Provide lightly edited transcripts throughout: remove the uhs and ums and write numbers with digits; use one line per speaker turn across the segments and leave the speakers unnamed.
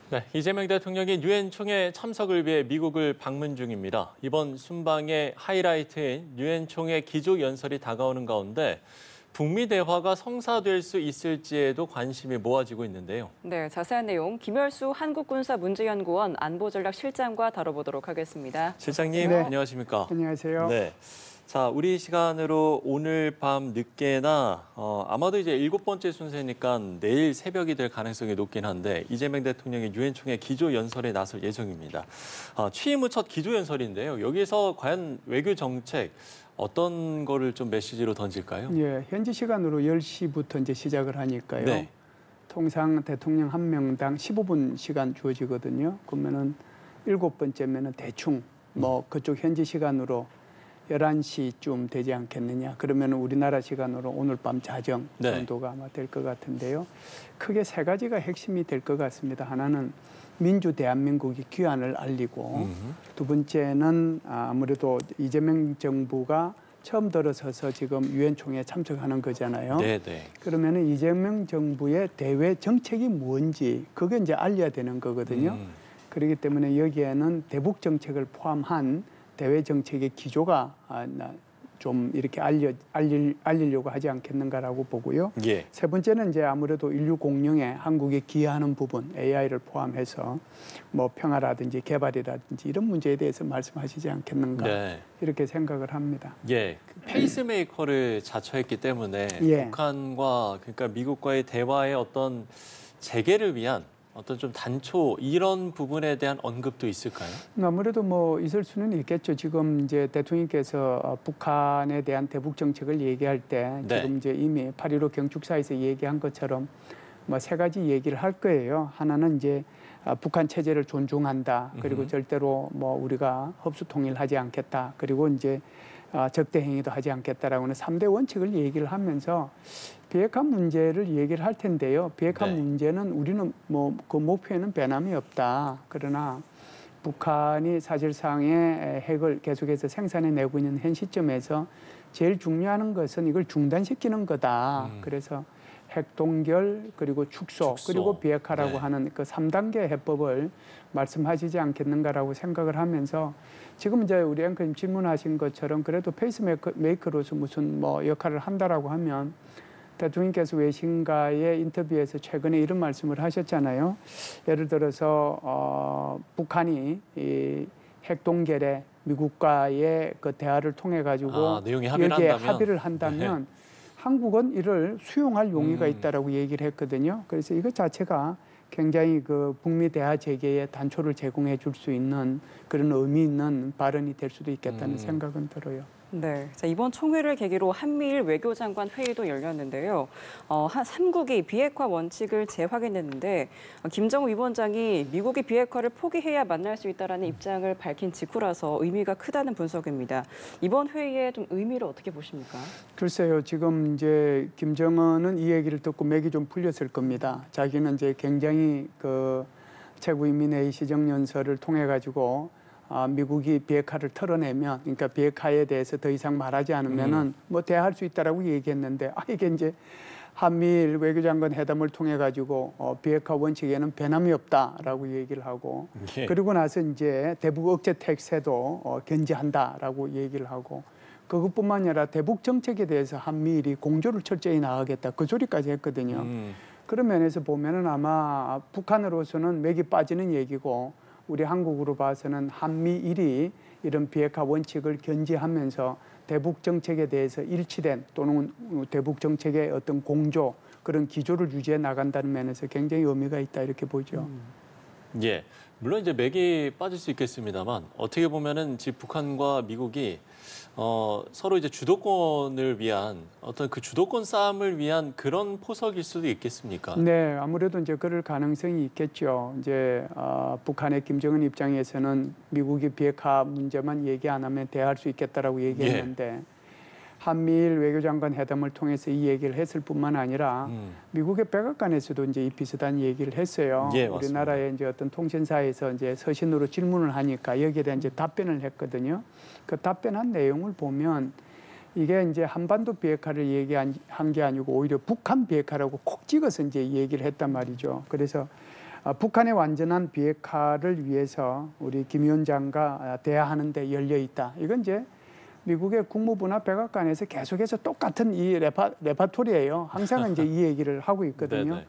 네, 이재명 대통령이 유엔 총회 참석을 위해 미국을 방문 중입니다. 이번 순방의 하이라이트인 유엔 총회 기조 연설이 다가오는 가운데 북미 대화가 성사될 수 있을지에도 관심이 모아지고 있는데요.
네, 자세한 내용 김열수 한국군사문제연구원 안보전략실장과 다뤄보도록 하겠습니다.
실장님,
네.
안녕하십니까?
안녕하세요.
네. 자, 우리 시간으로 오늘 밤 늦게나 아마도 이제 7번째 순서니까 내일 새벽이 될 가능성이 높긴 한데 이재명 대통령이 유엔 총회 기조 연설에 나설 예정입니다. 취임 후 첫 기조 연설인데요. 여기서 과연 외교 정책 어떤 거를 좀 메시지로 던질까요?
예, 현지 시간으로 10시부터 이제 시작을 하니까요.
네.
통상 대통령 한 명당 15분 시간 주어지거든요. 그러면은 7번째면은 대충 뭐 그쪽 현지 시간으로 11시쯤 되지 않겠느냐. 그러면 우리나라 시간으로 오늘 밤 자정
네.
정도가 아마 될 것 같은데요. 크게 세 가지가 핵심이 될 것 같습니다. 하나는 민주 대한민국이 귀환을 알리고 두 번째는 아무래도 이재명 정부가 처음 들어서서 지금 유엔 총회에 참석하는 거잖아요.
네.
그러면은 이재명 정부의 대외 정책이 뭔지 그게 이제 알려야 되는 거거든요. 그렇기 때문에 여기에는 대북 정책을 포함한 대외 정책의 기조가 좀 이렇게 알리려고 하지 않겠는가라고 보고요.
예.
세 번째는 이제 아무래도 인류 공룡에 한국에 기여하는 부분, AI를 포함해서 뭐 평화라든지 개발이라든지 이런 문제에 대해서 말씀하시지 않겠는가
네.
이렇게 생각을 합니다.
예, 페이스메이커를 자처했기 때문에
예.
북한과 그러니까 미국과의 대화의 어떤 재개를 위한 어떤 좀 단초 이런 부분에 대한 언급도 있을까요?
아무래도 뭐 있을 수는 있겠죠. 지금 이제 대통령께서 북한에 대한 대북 정책을 얘기할 때
네.
지금 이제 이미 8.15 경축사에서 얘기한 것처럼 뭐 세 가지 얘기를 할 거예요. 하나는 이제 북한 체제를 존중한다. 그리고 절대로 뭐 우리가 흡수 통일하지 않겠다. 그리고 이제 적대 행위도 하지 않겠다라고는 3대 원칙을 얘기를 하면서 비핵화 문제를 얘기를 할 텐데요. 비핵화
네.
문제는 우리는 뭐 그 목표에는 변함이 없다. 그러나 북한이 사실상의 핵을 계속해서 생산해내고 있는 현 시점에서 제일 중요한 것은 이걸 중단시키는 거다. 그래서 핵 동결 그리고 축소 그리고 비핵화라고
네.
하는 그 3단계 해법을 말씀하시지 않겠는가라고 생각을 하면서 지금 이제 우리 앵커님 질문하신 것처럼 그래도 페이스메이커로서 무슨 뭐 역할을 한다라고 하면 대통령께서 외신과의 인터뷰에서 최근에 이런 말씀을 하셨잖아요. 예를 들어서 북한이 이 핵 동결에 미국과의 그 대화를 통해 가지고
내용이
여기에
합의를
합의를 한다면
네.
한국은 이를 수용할 용의가 있다라고 얘기를 했거든요. 그래서 이것 자체가 굉장히 그 북미 대화 재개에 단초를 제공해 줄 수 있는 그런 의미 있는 발언이 될 수도 있겠다는 생각은 들어요.
네, 자, 이번 총회를 계기로 한미일 외교장관 회의도 열렸는데요. 한 3국이 비핵화 원칙을 재확인했는데 김정은 위원장이 미국이 비핵화를 포기해야 만날 수 있다라는 입장을 밝힌 직후라서 의미가 크다는 분석입니다. 이번 회의의 좀 의미를 어떻게 보십니까?
글쎄요, 지금 이제 김정은은 이 얘기를 듣고 맥이 좀 풀렸을 겁니다. 자기는 이제 굉장히 그 최고인민회의 시정연설을 통해 가지고 미국이 비핵화를 털어내면, 그러니까 비핵화에 대해서 더 이상 말하지 않으면은 뭐 대화할 수 있다라고 얘기했는데, 이게 이제 한미일 외교장관 회담을 통해 가지고 비핵화 원칙에는 변함이 없다라고 얘기를 하고,
예.
그리고 나서 이제 대북 억제 택세도 견제한다라고 얘기를 하고, 그것뿐만 아니라 대북 정책에 대해서 한미일이 공조를 철저히 나가겠다 그 소리까지 했거든요. 그런 면에서 보면은 아마 북한으로서는 맥이 빠지는 얘기고. 우리 한국으로 봐서는 한미일이 이런 비핵화 원칙을 견지하면서 대북 정책에 대해서 일치된 또는 대북 정책의 어떤 공조 그런 기조를 유지해 나간다는 면에서 굉장히 의미가 있다 이렇게 보죠.
예, 물론 이제 맥이 빠질 수 있겠습니다만 어떻게 보면은 지금 북한과 미국이 서로 이제 주도권을 위한 어떤 그 주도권 싸움을 위한 그런 포석일 수도 있겠습니까?
네, 아무래도 이제 그럴 가능성이 있겠죠. 이제 북한의 김정은 입장에서는 미국이 비핵화 문제만 얘기 안 하면 대화할 수 있겠다라고 얘기했는데. 한미일 외교장관 회담을 통해서 이 얘기를 했을 뿐만 아니라 미국의 백악관에서도 이제 이 비슷한 얘기를 했어요.
예,
우리나라의 이제 어떤 통신사에서 이제 서신으로 질문을 하니까 여기에 대한 이제 답변을 했거든요. 그 답변한 내용을 보면 이게 이제 한반도 비핵화를 얘기한 게 아니고 오히려 북한 비핵화라고 콕 찍어서 이제 얘기를 했단 말이죠. 그래서 북한의 완전한 비핵화를 위해서 우리 김 위원장과 대화하는 데 열려 있다. 이건 이제 미국의 국무부나 백악관에서 계속해서 똑같은 이 레파토리예요. 항상 이제 이 얘기를 하고 있거든요.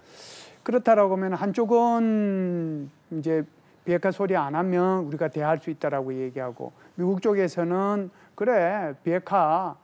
그렇다라고 하면 한쪽은 이제 비핵화 소리 안 하면 우리가 대화할 수 있다라고 얘기하고, 미국 쪽에서는 그래 비핵화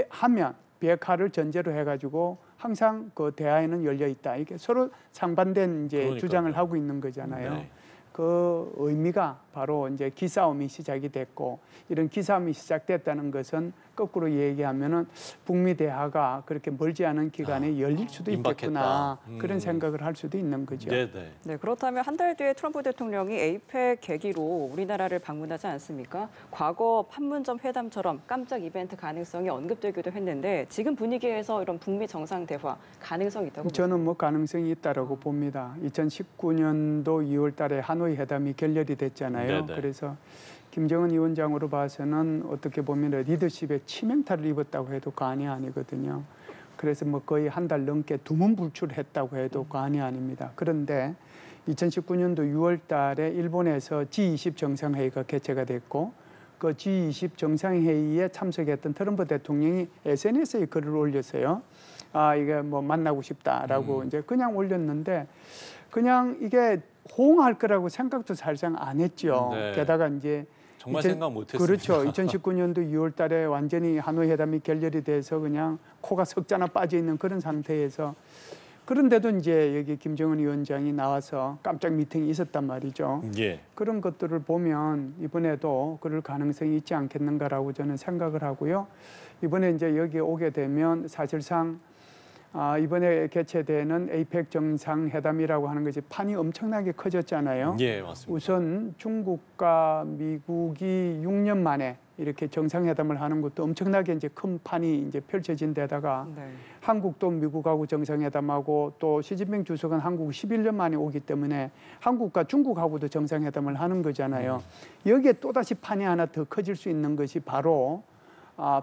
하면 비핵화를 전제로 해가지고 항상 그 대화에는 열려 있다. 이게 서로 상반된 이제
그러니까요.
주장을 하고 있는 거잖아요.
네.
그 의미가 바로 이제 기싸움이 시작이 됐고, 이런 기싸움이 시작됐다는 것은 거꾸로 얘기하면은 북미 대화가 그렇게 멀지 않은 기간에 열릴 수도 있겠구나, 그런 생각을 할 수도 있는 거죠.
네네.
네, 그렇다면 한 달 뒤에 트럼프 대통령이 에이펙 계기로 우리나라를 방문하지 않습니까? 과거 판문점 회담처럼 깜짝 이벤트 가능성이 언급되기도 했는데 지금 분위기에서 이런 북미 정상 대화 가능성이 있다고 보세요?
저는 뭐 가능성이 있다라고 봅니다. 2019년도 2월 달에 하노이 회담이 결렬이 됐잖아요.
네네.
그래서 김정은 위원장으로 봐서는 어떻게 보면 리더십에 치명타를 입었다고 해도 과언이 아니거든요. 그래서 뭐 거의 한 달 넘게 두문불출했다고 해도 과언이 아닙니다. 그런데 2019년도 6월 달에 일본에서 G20 정상회의가 개최가 됐고, 그 G20 정상회의에 참석했던 트럼프 대통령이 SNS에 글을 올렸어요. 아, 이게 뭐 만나고 싶다라고 이제 그냥 올렸는데, 그냥 이게 호응할 거라고 생각도 살짝 안 했죠.
네.
게다가 이제
정말 생각 못했습니다.
그렇죠. 2019년도 6월 달에 완전히 하노이 회담이 결렬이 돼서 그냥 코가 석자나 빠져 있는 그런 상태에서, 그런데도 이제 여기 김정은 위원장이 나와서 깜짝 미팅이 있었단 말이죠.
예.
그런 것들을 보면 이번에도 그럴 가능성이 있지 않겠는가라고 저는 생각을 하고요. 이번에 이제 여기 오게 되면 사실상 이번에 개최되는 에이펙 정상회담이라고 하는 것이 판이 엄청나게 커졌잖아요.
예, 맞습니다.
우선 중국과 미국이 6년 만에 이렇게 정상회담을 하는 것도 엄청나게 이제 큰 판이 이제 펼쳐진 데다가
네.
한국도 미국하고 정상회담하고 또 시진핑 주석은 한국 11년 만에 오기 때문에 한국과 중국하고도 정상회담을 하는 거잖아요. 여기에 또다시 판이 하나 더 커질 수 있는 것이 바로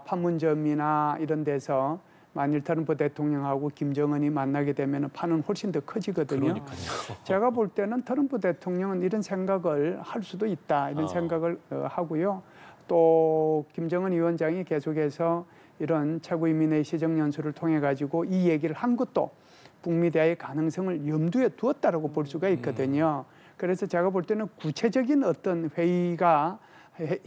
판문점이나 이런 데서 만일 트럼프 대통령하고 김정은이 만나게 되면 판은 훨씬 더 커지거든요.
그러니까요.
제가 볼 때는 트럼프 대통령은 이런 생각을 할 수도 있다, 이런 생각을 하고요. 또 김정은 위원장이 계속해서 이런 최고인민회의 시정연설을 통해 가지고 이 얘기를 한 것도 북미 대화의 가능성을 염두에 두었다라고 볼 수가 있거든요. 그래서 제가 볼 때는 구체적인 어떤 회의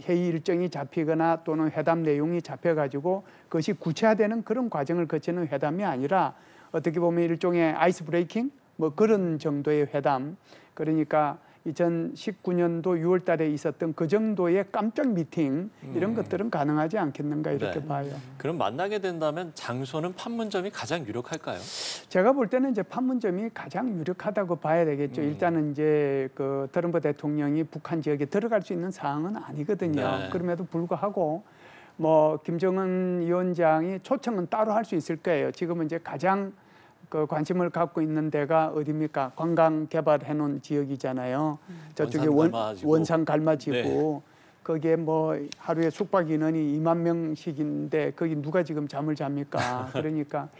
일정이 잡히거나 또는 회담 내용이 잡혀가지고 그것이 구체화되는 그런 과정을 거치는 회담이 아니라 어떻게 보면 일종의 아이스 브레이킹 뭐 그런 정도의 회담, 그러니까 2019년도 6월 달에 있었던 그 정도의 깜짝 미팅 이런 것들은 가능하지 않겠는가 이렇게
네.
봐요.
그럼 만나게 된다면 장소는 판문점이 가장 유력할까요?
제가 볼 때는 이제 판문점이 가장 유력하다고 봐야 되겠죠. 일단은 이제 그 트럼프 대통령이 북한 지역에 들어갈 수 있는 상황은 아니거든요.
네.
그럼에도 불구하고 뭐 김정은 위원장이 초청은 따로 할 수 있을 거예요. 지금은 이제 가장 그 관심을 갖고 있는 데가 어디입니까? 관광 개발해 놓은 지역이잖아요. 저쪽에 원산 갈마지구.
네.
거기에 뭐 하루에 숙박 인원이 2만 명씩인데 거기 누가 지금 잠을 잡니까? 그러니까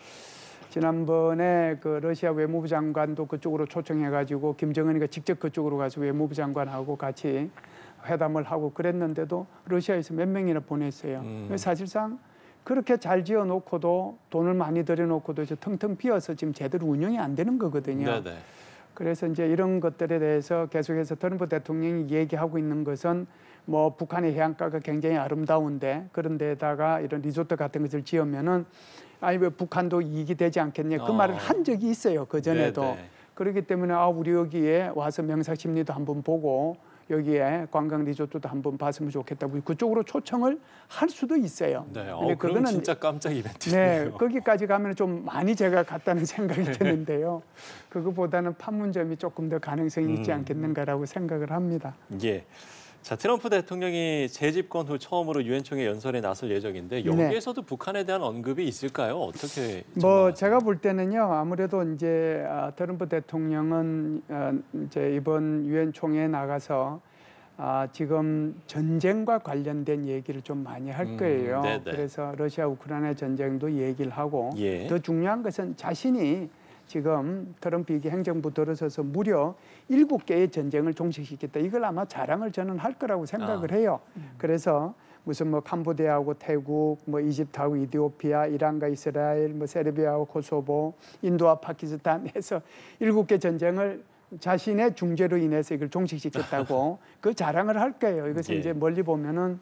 지난번에 그 러시아 외무부 장관도 그쪽으로 초청해가지고 김정은이가 직접 그쪽으로 가서 외무부 장관하고 같이 회담을 하고 그랬는데도 러시아에서 몇 명이나 보냈어요. 사실상 그렇게 잘 지어놓고도 돈을 많이 들여놓고도 이제 텅텅 비어서 지금 제대로 운영이 안 되는 거거든요.
네네.
그래서 이제 이런 것들에 대해서 계속해서 트럼프 대통령이 얘기하고 있는 것은 뭐 북한의 해안가가 굉장히 아름다운데 그런 데다가 이런 리조트 같은 것을 지으면은 아니 왜 북한도 이익이 되지 않겠냐 그 말을 한 적이 있어요. 그 전에도.
네네.
그렇기 때문에 우리 여기에 와서 명사심리도 한번 보고 여기에 관광 리조트도 한번 봤으면 좋겠다고 그쪽으로 초청을 할 수도 있어요.
네,
근데
그건 진짜 깜짝 이벤트네요.
네, 거기까지 가면 좀 많이 제가 갔다는 생각이 드는데요. 그거보다는 판문점이 조금 더 가능성이 있지 않겠는가라고 생각을 합니다.
예. 자, 트럼프 대통령이 재집권 후 처음으로 유엔 총회 연설에 나설 예정인데 여기에서도 북한에 대한 언급이 있을까요? 어떻게?
뭐 제가 볼 때는요. 아무래도 이제 트럼프 대통령은 이제 이번 유엔 총회에 나가서 지금 전쟁과 관련된 얘기를 좀 많이 할 거예요.
네네.
그래서 러시아 우크라이나 전쟁도 얘기를 하고
예.
더 중요한 것은 자신이 지금 트럼프 이게 행정부 들어서서 무려 7개의 전쟁을 종식시켰다. 이걸 아마 자랑을 저는 할 거라고 생각을 해요. 그래서 무슨 뭐 캄보디아하고 태국, 뭐 이집트하고 이디오피아, 이란과 이스라엘, 뭐 세르비아하고 코소보, 인도와 파키스탄 해서 7개 전쟁을 자신의 중재로 인해서 이걸 종식시켰다고 그 자랑을 할 거예요. 이것을 이제 멀리 보면은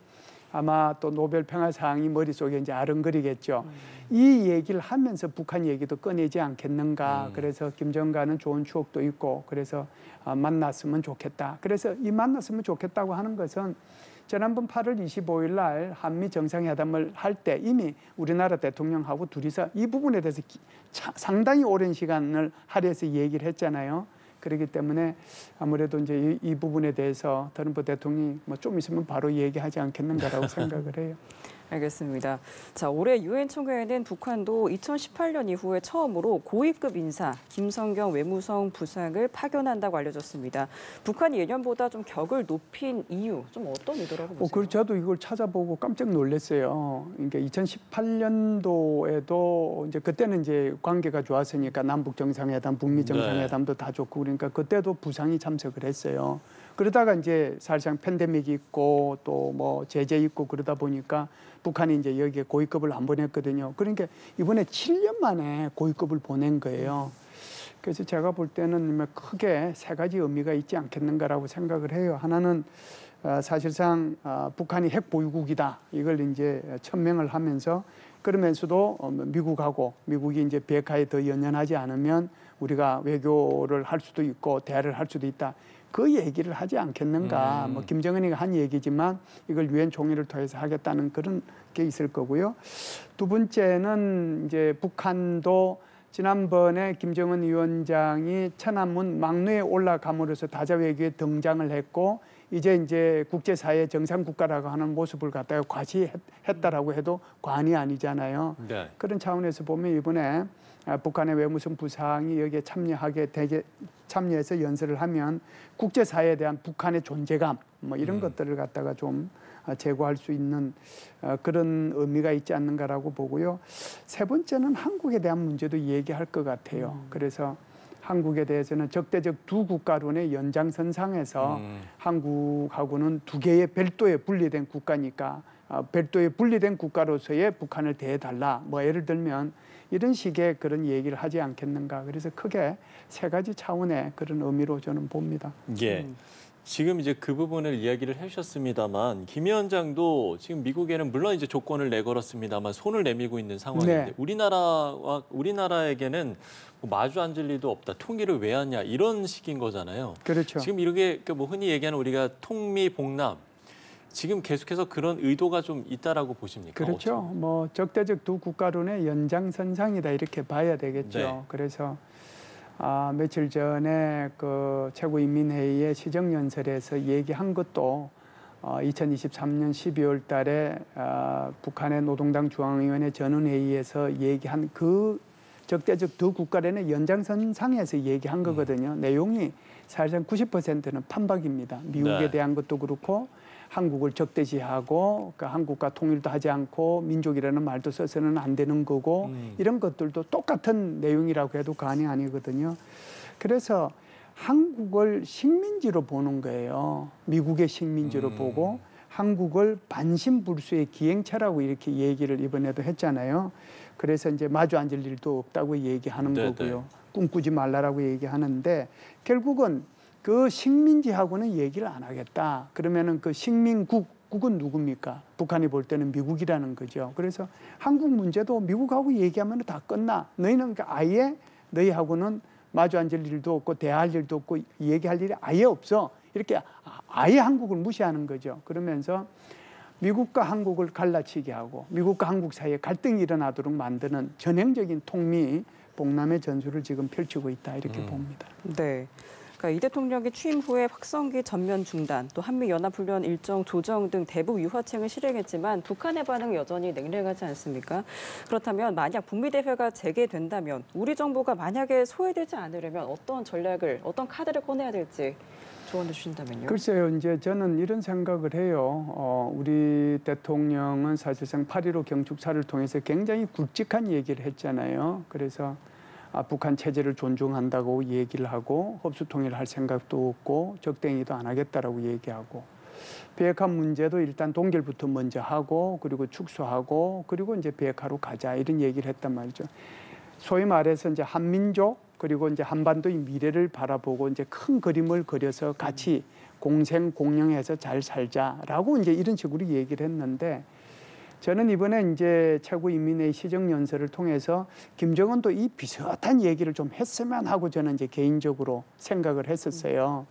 아마 또 노벨 평화상이 머릿속에 이제 아른거리겠죠. 이 얘기를 하면서 북한 얘기도 꺼내지 않겠는가. 그래서 김정과는 좋은 추억도 있고 그래서 만났으면 좋겠다. 그래서 이 만났으면 좋겠다고 하는 것은 지난번 8월 25일 날 한미 정상회담을 할 때 이미 우리나라 대통령하고 둘이서 이 부분에 대해서 상당히 오랜 시간을 할애해서 얘기를 했잖아요. 그렇기 때문에 아무래도 이제 이 부분에 대해서 트럼프 대통령이 뭐 좀 있으면 바로 얘기하지 않겠는가라고 생각을 해요.
알겠습니다. 자, 올해 유엔 총회에는 북한도 2018년 이후에 처음으로 고위급 인사 김성경 외무성 부상을 파견한다고 알려졌습니다. 북한이 예년보다 좀 격을 높인 이유, 좀 어떤 의도라고 보세요?
그래서 저도 이걸 찾아보고 깜짝 놀랐어요. 그러니까 2018년도에도 이제 그때는 이제 관계가 좋았으니까 남북 정상회담, 북미 정상회담도 다 좋고 그러니까 그때도 부상이 참석을 했어요. 그러다가 이제 사실상 팬데믹이 있고 또 뭐 제재 있고 그러다 보니까 북한이 이제 여기에 고위급을 안 보냈거든요. 그러니까 이번에 7년 만에 고위급을 보낸 거예요. 그래서 제가 볼 때는 크게 세 가지 의미가 있지 않겠는가라고 생각을 해요. 하나는 사실상 북한이 핵 보유국이다. 이걸 이제 천명을 하면서 그러면서도 미국이 이제 비핵화에 더 연연하지 않으면 우리가 외교를 할 수도 있고 대화를 할 수도 있다. 그 얘기를 하지 않겠는가. 뭐 김정은이가 한 얘기지만 이걸 유엔 총회를 통해서 하겠다는 그런 게 있을 거고요. 두 번째는 이제 북한도 지난번에 김정은 위원장이 천안문 막루에 올라감으로써 다자 외교에 등장을 했고 이제 국제사회 정상 국가라고 하는 모습을 갖다가 과시했다라고 해도 과언이 아니잖아요.
네.
그런 차원에서 보면 이번에 북한의 외무성 부상이 여기에 참여해서 연설을 하면 국제사회에 대한 북한의 존재감 뭐 이런 것들을 갖다가 좀 제고할 수 있는 그런 의미가 있지 않는가라고 보고요. 세 번째는 한국에 대한 문제도 얘기할 것 같아요. 그래서 한국에 대해서는 적대적 두 국가론의 연장선상에서 한국하고는 두 개의 별도의 분리된 국가니까 별도의 분리된 국가로서의 북한을 대해달라. 뭐 예를 들면 이런 식의 그런 얘기를 하지 않겠는가. 그래서 크게 세 가지 차원의 그런 의미로 저는 봅니다.
예. 지금 이제 그 부분을 이야기를 해주셨습니다만 김 위원장도 지금 미국에는 물론 이제 조건을 내걸었습니다만 손을 내밀고 있는 상황인데
네.
우리나라에게는 뭐 마주 앉을 리도 없다. 통일을 왜 하냐 이런 식인 거잖아요.
그렇죠.
지금 이렇게 뭐 흔히 얘기하는 우리가 통미봉남 지금 계속해서 그런 의도가 좀 있다라고 보십니까?
그렇죠. 뭐 적대적 두 국가론의 연장선상이다 이렇게 봐야 되겠죠.
네.
그래서 며칠 전에 그 최고인민회의의 시정연설에서 얘기한 것도 2023년 12월 달에 북한의 노동당 중앙위원회 전원회의에서 얘기한 그 적대적 두 국가론의 연장선상에서 얘기한 거거든요. 내용이 사실상 90%는 판박입니다. 미국에
네.
대한 것도 그렇고 한국을 적대시하고 그러니까 한국과 통일도 하지 않고 민족이라는 말도 써서는 안 되는 거고 이런 것들도 똑같은 내용이라고 해도 과언이 아니거든요. 그래서 한국을 식민지로 보는 거예요. 미국의 식민지로 보고 한국을 반신불수의 기행차라고 이렇게 얘기를 이번에도 했잖아요. 그래서 이제 마주 앉을 일도 없다고 얘기하는
네네.
거고요. 꿈꾸지 말라라고 얘기하는데 결국은 그 식민지하고는 얘기를 안 하겠다. 그러면은 그 식민국은 누굽니까? 북한이 볼 때는 미국이라는 거죠. 그래서 한국 문제도 미국하고 얘기하면 다 끝나. 너희는 아예 너희하고는 마주 앉을 일도 없고 대화할 일도 없고 얘기할 일이 아예 없어. 이렇게 아예 한국을 무시하는 거죠. 그러면서 미국과 한국을 갈라치게 하고 미국과 한국 사이에 갈등이 일어나도록 만드는 전형적인 통미 봉남의 전술을 지금 펼치고 있다. 이렇게 봅니다.
네. 그러니까 이 대통령이 취임 후에 확성기 전면 중단, 또 한미연합훈련 일정 조정 등 대북 유화책을 실행했지만 북한의 반응은 여전히 냉랭하지 않습니까? 그렇다면 만약 북미 대회가 재개된다면 우리 정부가 만약에 소외되지 않으려면 어떤 전략을, 어떤 카드를 꺼내야 될지 조언해 주신다면요.
글쎄요, 이제 저는 이런 생각을 해요. 우리 대통령은 사실상 8.15 경축사를 통해서 굉장히 굵직한 얘기를 했잖아요. 그래서 북한 체제를 존중한다고 얘기를 하고 흡수 통일할 생각도 없고 적대행위도 안 하겠다라고 얘기하고 비핵화 문제도 일단 동결부터 먼저 하고 그리고 축소하고 그리고 이제 비핵화로 가자 이런 얘기를 했단 말이죠. 소위 말해서 이제 한민족 그리고 이제 한반도의 미래를 바라보고 이제 큰 그림을 그려서 같이 공생 공영해서 잘 살자라고 이제 이런 식으로 얘기를 했는데 저는 이번에 이제 최고인민회의 시정연설을 통해서 김정은도 이 비슷한 얘기를 좀 했으면 하고 저는 이제 개인적으로 생각을 했었어요.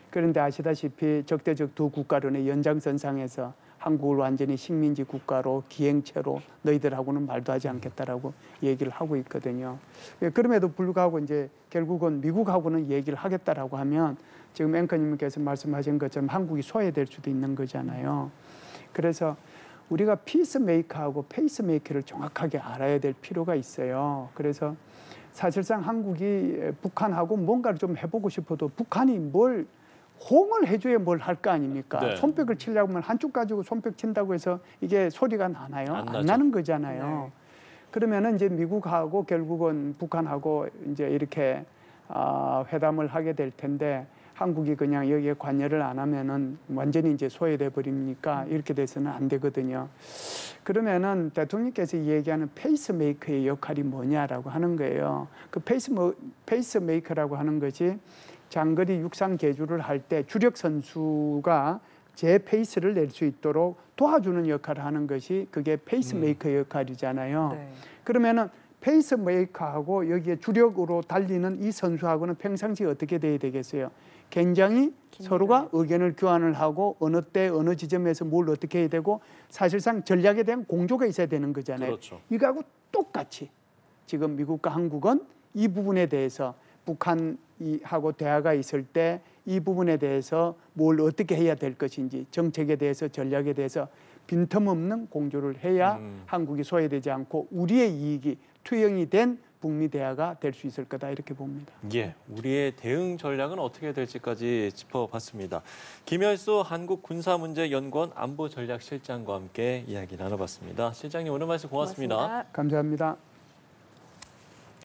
그런데 아시다시피 적대적 두 국가론의 연장선상에서 한국을 완전히 식민지 국가로 기행체로 너희들하고는 말도 하지 않겠다라고 얘기를 하고 있거든요. 그럼에도 불구하고 이제 결국은 미국하고는 얘기를 하겠다라고 하면 지금 앵커님께서 말씀하신 것처럼 한국이 소외될 수도 있는 거잖아요. 그래서 우리가 피스메이커하고 페이스메이커를 정확하게 알아야 될 필요가 있어요. 그래서 사실상 한국이 북한하고 뭔가를 좀 해보고 싶어도 북한이 뭘 호응을 해줘야 뭘 할 거 아닙니까?
네.
손뼉을 치려고 하면 한쪽 가지고 손뼉 친다고 해서 이게 소리가 나나요? 안 나는 거잖아요.
네.
그러면은 이제 미국하고 결국은 북한하고 이제 이렇게 회담을 하게 될 텐데 한국이 그냥 여기에 관여를 안 하면은 완전히 이제 소외돼 버립니까? 이렇게 돼서는 안 되거든요. 그러면은 대통령께서 얘기하는 페이스메이커의 역할이 뭐냐라고 하는 거예요. 그 페이스메이커라고 하는 것이 장거리 육상 계주를 할 때 주력 선수가 제 페이스를 낼 수 있도록 도와주는 역할을 하는 것이 그게 페이스메이커 역할이잖아요.
네.
그러면은 페이스메이커하고 여기에 주력으로 달리는 이 선수하고는 평상시에 어떻게 돼야 되겠어요? 굉장히 서로가 의견을 교환을 하고 어느 때 어느 지점에서 뭘 어떻게 해야 되고 사실상 전략에 대한 공조가 있어야 되는 거잖아요.
그렇죠.
이거하고 똑같이 지금 미국과 한국은 이 부분에 대해서 북한하고 대화가 있을 때 이 부분에 대해서 뭘 어떻게 해야 될 것인지 정책에 대해서 전략에 대해서 빈틈없는 공조를 해야 한국이 소외되지 않고 우리의 이익이 투영이 된 북미 대화가 될 수 있을 거다 이렇게 봅니다.
예, 우리의 대응 전략은 어떻게 될지까지 짚어봤습니다. 김열수 한국군사문제연구원 안보전략실장과 함께 이야기 나눠봤습니다. 실장님 오늘 말씀 고맙습니다.
고맙습니다.
감사합니다.